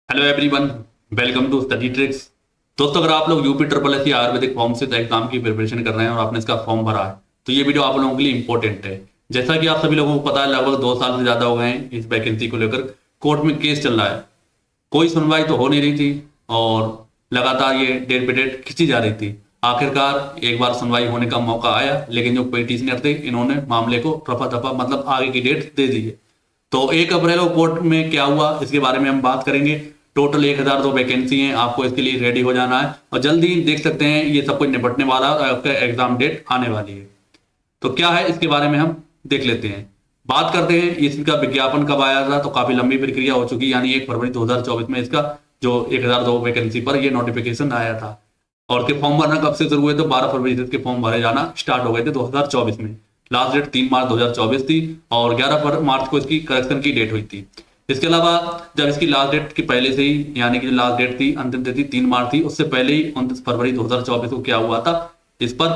Hello everyone, welcome to study tricks. दोस्तों, अगर आप लोग यूपी ट्रिपल एस या आयुर्वेदिक फार्मेसिस्ट एग्जाम की प्रिपरेशन कर रहे हैं और आपने इसका फॉर्म भरा है तो ये वीडियो आप लोगों के लिए इंपॉर्टेंट है। जैसा कि आप सभी लोगों को पता है, लगभग 2 साल से ज़्यादा हो गए हैं इस वैकेंसी को लेकर कोर्ट में केस चल रहा है। कोई सुनवाई तो हो नहीं रही थी और लगातार ये डेट पे डेट खिंची जा रही थी। आखिरकार एक बार सुनवाई होने का मौका आया, लेकिन जो पिटिशनर थे इन्होंने मामले को रफा दफा मतलब आगे की डेट दे दी है। तो 1 अप्रैल को कोर्ट में क्या हुआ इसके बारे में हम बात करेंगे। टोटल 1002 वैकेंसी हैं, आपको इसके लिए रेडी हो जाना है और जल्दी देख सकते हैं ये सब कुछ निपटने वाला है और आपका एग्जाम डेट आने वाली है। तो क्या है इसके बारे में हम देख लेते हैं। बात करते हैं इसका विज्ञापन कब आया था। तो काफी लंबी प्रक्रिया हो चुकी है, यानी 1 फरवरी 2024 में इसका जो 1002 वैकेंसी पर ये नोटिफिकेशन आया था। और के फॉर्म भरना कब से शुरू हुए? तो 12 फरवरी से इसके फॉर्म भरे जाना स्टार्ट हो गए थे 2024 में। लास्ट डेट 3 मार्च 2024 थी और 11 मार्च को इसकी करेक्शन की डेट हुई थी। इसके अलावा जब इसकी लास्ट डेट की पहले से ही, यानी कि जो लास्ट डेट थी, अंतिम तिथि 3 मार्च थी, उससे पहले ही 29 फरवरी 2024 को क्या हुआ था, इस पर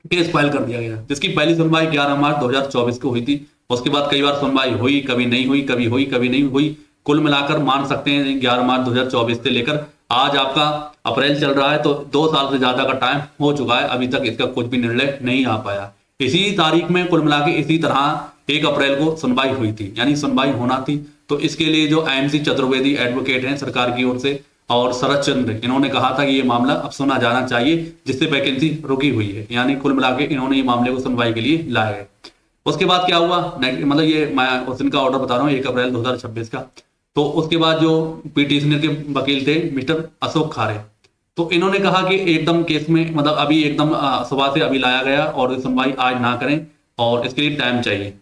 केस फाइल कर दिया गया, जिसकी पहली सुनवाई 11 मार्च 2024 को हुई थी। उसके बाद कई बार सुनवाई हुई, कभी नहीं हुई, कभी हुई कभी नहीं हुई। कुल मिलाकर मान सकते हैं 11 मार्च 2024 से लेकर आज आपका अप्रैल चल रहा है, तो 2 साल से ज्यादा का टाइम हो चुका है। अभी तक इसका कुछ भी निर्णय नहीं आ पाया। इसी तारीख में कुल मिला के इसी तरह 1 अप्रैल को सुनवाई हुई थी, यानी सुनवाई होना थी। तो इसके लिए जो IMC चतुर्वेदी एडवोकेट हैं सरकार की ओर से और शरद चंद्र, इन्होंने कहा था कि ये मामला अब सुना जाना चाहिए, जिससे वैकेंसी रुकी हुई है। यानी कुल मिला के इन्होंने ये मामले को सुनवाई के लिए लाए गए। उसके बाद क्या हुआ, मतलब ये मैं उस दिन का ऑर्डर बता रहा हूँ, 1 अप्रैल 2026 का। तो उसके बाद जो पिटिशनर के वकील थे मिस्टर अशोक खारे, तो इन्होंने कहा कि एकदम केस में मतलब अभी एकदम सुबह से अभी लाया गया और सुनवाई आज ना करें और इसके लिए टाइम चाहिए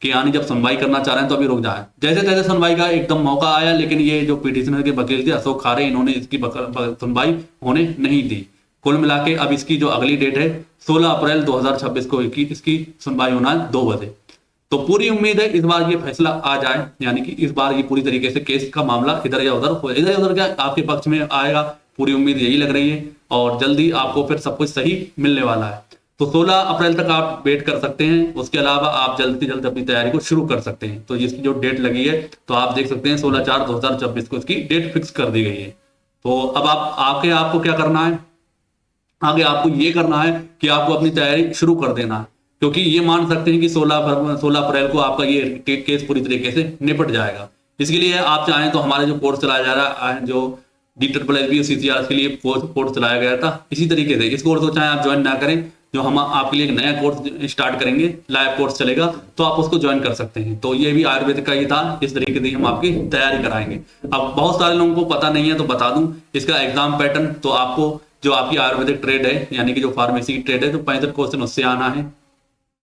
कि यानी जब सुनवाई करना चाह रहे हैं तो अभी रुक जाए। जैसे तैसे सुनवाई का एकदम मौका आया, लेकिन ये जो पिटिशनर के वकील थे अशोक खारे, इन्होंने इसकी सुनवाई होने नहीं दी। कुल मिला के अब इसकी जो अगली डेट है 16 अप्रैल 2026 को इसकी सुनवाई होना है 2 बजे। तो पूरी उम्मीद है इस बार ये फैसला आ जाए, यानी कि इस बार ये पूरी तरीके से केस का मामला इधर या उधर हो, इधर उधर क्या आपके पक्ष में आएगा, पूरी उम्मीद यही लग रही है। और जल्दी आपको फिर सब कुछ सही मिलने वाला है। तो 16 अप्रैल तक आप वेट कर सकते हैं। उसके अलावा आप जल्द से जल्द अपनी तैयारी को शुरू कर सकते हैं। तो इसकी जो डेट लगी है तो आप देख सकते हैं 16/4/2026 को इसकी डेट फिक्स कर दी गई है। तो अब आपको क्या करना है, आगे आपको ये करना है कि आपको अपनी तैयारी शुरू कर देना है, क्योंकि ये मान सकते हैं कि 16 अप्रैल को आपका ये केस पूरी तरीके से निपट जाएगा। इसके लिए आप चाहें तो हमारे जो कोर्स चलाया जा रहा है, जो DSSB के लिए कोर्स चलाया गया था, इसी तरीके से इस कोर्स को चाहे आप ज्वाइन ना करें, जो हम आपके लिए एक नया कोर्स स्टार्ट करेंगे, लाइव कोर्स चलेगा, तो आप उसको ज्वाइन कर सकते हैं। तो ये भी आयुर्वेदिक का ही था, इस तरीके से हम आपकी तैयारी कराएंगे। अब बहुत सारे लोगों को पता नहीं है तो बता दूं इसका एग्जाम पैटर्न। तो आपको जो आपकी आयुर्वेदिक ट्रेड है, यानी कि जो फार्मेसी की ट्रेड है, तो 65 क्वेश्चन उससे आना है।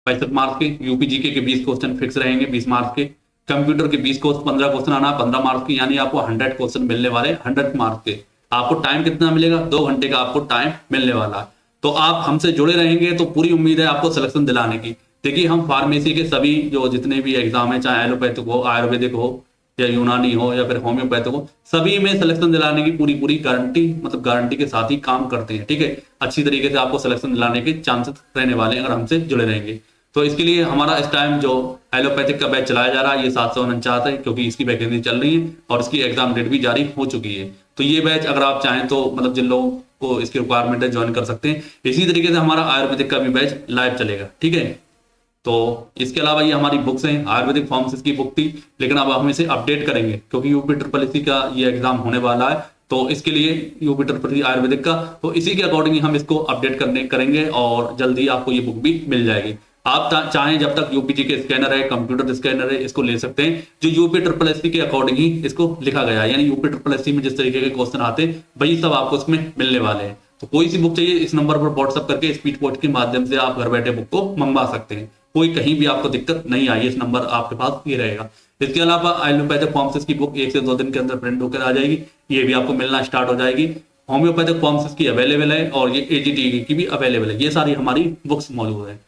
65 मार्क्स के यूपी जीके के 20 क्वेश्चन फिक्स रहेंगे 20 मार्क्स के। कंप्यूटर के 15 क्वेश्चन आना 15 मार्क्स के, यानी आपको 100 क्वेश्चन मिलने वाले 100 मार्क्स के। आपको टाइम कितना मिलेगा? 2 घंटे का आपको टाइम मिलने वाला है। तो आप हमसे जुड़े रहेंगे तो पूरी उम्मीद है आपको सिलेक्शन दिलाने की। देखिए, हम फार्मेसी के सभी जो जितने भी एग्जाम है, चाहे एलोपैथिक हो, आयुर्वेदिक हो, या यूनानी हो, या फिर होम्योपैथिक हो, सभी में सिलेक्शन दिलाने की पूरी गारंटी, मतलब गारंटी के साथ ही काम करते हैं। ठीक है, अच्छी तरीके से आपको सिलेक्शन दिलाने के चांसेस रहने वाले हैं अगर हमसे जुड़े रहेंगे। तो इसके लिए हमारा इस टाइम जो एलोपैथिक का बैच चलाया जा रहा है ये 749 है, क्योंकि इसकी वैकेंसी चल रही है और इसकी एग्जाम डेट भी जारी हो चुकी है। तो ये बैच अगर आप चाहें तो मतलब जिन लोगों को इसकी रिक्वायरमेंट है ज्वाइन कर सकते हैं। इसी तरीके से हमारा आयुर्वेदिक का भी बैच लाइव चलेगा। ठीक है, तो इसके अलावा ये हमारी बुक्स हैं, आयुर्वेदिक फार्मेसिस्ट की बुक थी, लेकिन अब हम इसे अपडेट करेंगे क्योंकि यूपी ट्रिपल एससी का ये एग्जाम होने वाला है। तो इसके लिए यूपी ट्रिपल एससी आयुर्वेदिक का, तो इसी के अकॉर्डिंग ही हम इसको अपडेट करेंगे और जल्दी आपको ये बुक भी मिल जाएगी। आप चाहें जब तक यूपीजी के स्कैनर है, कंप्यूटर स्कैनर है, इसको ले सकते हैं, जो यूपी ट्रिपल एससी के अकॉर्डिंग ही इसको लिखा गया है। यानी यूपी ट्रिपल एससी में जिस तरीके के क्वेश्चन आते हैं वही सब आपको इसमें मिलने वाले हैं। तो कोई सी बुक चाहिए इस नंबर पर व्हाट्सअप करके स्पीड पोस्ट के माध्यम से आप घर बैठे बुक को मंगवा सकते हैं। कोई कहीं भी आपको दिक्कत नहीं आई, इस नंबर आपके पास ये रहेगा। इसके अलावा एलोपैथिक फार्मेसिस्ट की बुक 1 से 2 दिन के अंदर प्रिंट होकर आ जाएगी, ये भी आपको मिलना स्टार्ट हो जाएगी। होम्योपैथिक फार्मेसिस्ट की अवेलेबल है और ये AGT की भी अवेलेबल है। ये सारी हमारी बुक्स मौजूद है।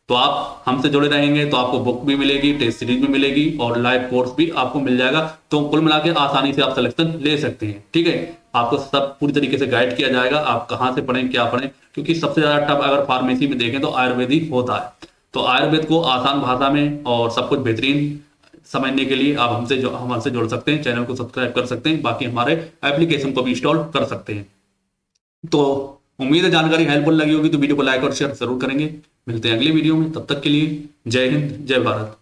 तो आप हमसे जुड़े रहेंगे तो आपको बुक भी मिलेगी, टेस्ट सीरीज भी मिलेगी और लाइव कोर्स भी आपको मिल जाएगा। तो कुल मिला के आसानी से आप सिलेक्शन ले सकते हैं। ठीक है, आपको सब पूरी तरीके से गाइड किया जाएगा, आप कहाँ से पढ़ें क्या पढ़ें, क्योंकि सबसे ज्यादा टफ अगर फार्मेसी में देखें तो आयुर्वेद ही होता है। तो आयुर्वेद को आसान भाषा में और सब कुछ बेहतरीन समझने के लिए आप हमसे जुड़ सकते हैं, चैनल को सब्सक्राइब कर सकते हैं, बाकी हमारे एप्लीकेशन को भी इंस्टॉल कर सकते हैं। तो उम्मीद है जानकारी हेल्पफुल लगी होगी, तो वीडियो को लाइक और शेयर जरूर करेंगे। मिलते हैं अगली वीडियो में, तब तक के लिए जय हिंद, जय भारत।